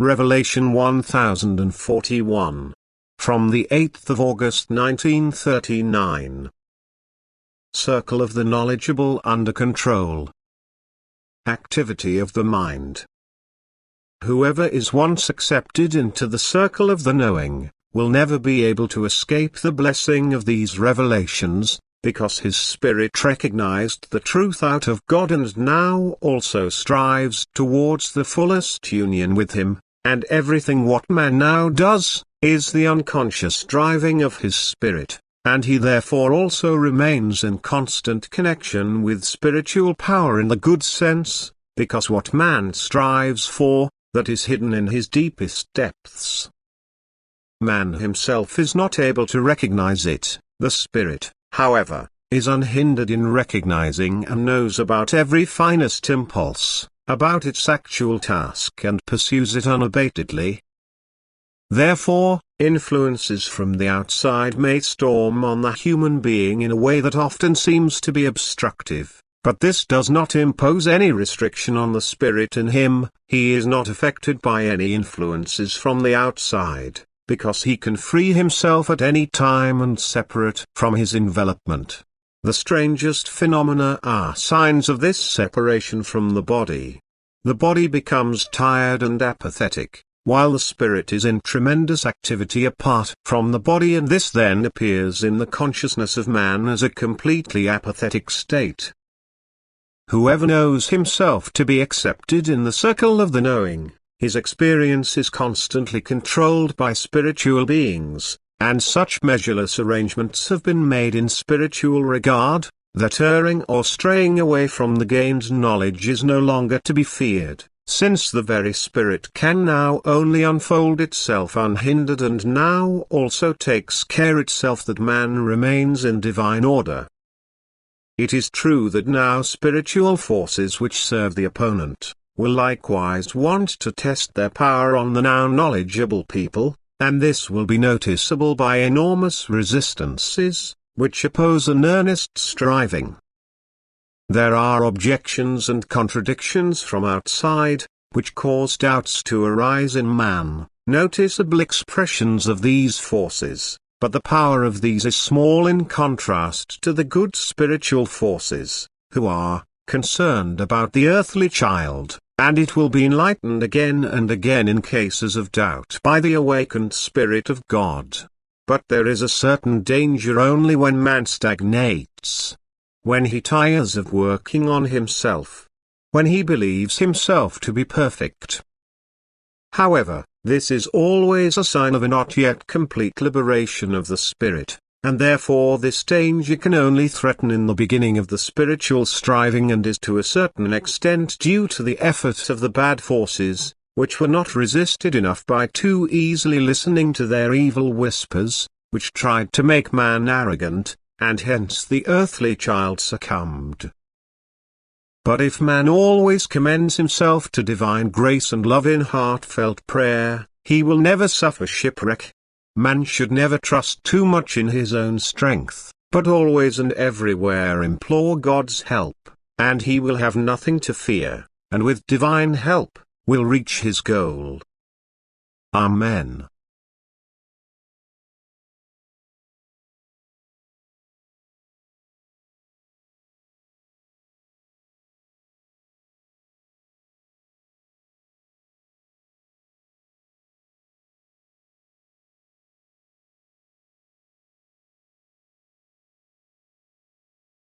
Revelation 1041. From the 8th of August 1939. Circle of the knowledgeable under control. Activity of the mind. Whoever is once accepted into the circle of the knowing, will never be able to escape the blessing of these revelations, because his spirit recognized the truth out of God and now also strives towards the fullest union with Him, and everything what man now does, is the unconscious driving of his spirit, and he therefore also remains in constant connection with spiritual power in the good sense, because what man strives for, that is hidden in his deepest depths. Man himself is not able to recognize it. The spirit, however, is unhindered in recognizing and knows about every finest impulse, about its actual task, and pursues it unabatedly. Therefore, influences from the outside may storm on the human being in a way that often seems to be obstructive, but this does not impose any restriction on the spirit in him. He is not affected by any influences from the outside, because he can free himself at any time and separate from his envelopment. The strangest phenomena are signs of this separation from the body. The body becomes tired and apathetic, while the spirit is in tremendous activity apart from the body, and this then appears in the consciousness of man as a completely apathetic state. Whoever knows himself to be accepted in the circle of the knowing, his experience is constantly controlled by spiritual beings, and such measureless arrangements have been made in spiritual regard, that erring or straying away from the gained knowledge is no longer to be feared, since the very spirit can now only unfold itself unhindered, and now also takes care itself that man remains in divine order. It is true that now spiritual forces which serve the opponent, will likewise want to test their power on the now knowledgeable people, and this will be noticeable by enormous resistances, which oppose an earnest striving. There are objections and contradictions from outside, which cause doubts to arise in man, noticeable expressions of these forces, but the power of these is small in contrast to the good spiritual forces, who are concerned about the earthly child, and it will be enlightened again and again in cases of doubt by the awakened Spirit of God. But there is a certain danger only when man stagnates, when he tires of working on himself, when he believes himself to be perfect. However, this is always a sign of a not yet complete liberation of the spirit, and therefore this danger can only threaten in the beginning of the spiritual striving, and is to a certain extent due to the effort of the bad forces, which were not resisted enough by too easily listening to their evil whispers, which tried to make man arrogant, and hence the earthly child succumbed. But if man always commends himself to divine grace and love in heartfelt prayer, he will never suffer shipwreck. Man should never trust too much in his own strength, but always and everywhere implore God's help, and he will have nothing to fear, and with divine help, will reach his goal. Amen.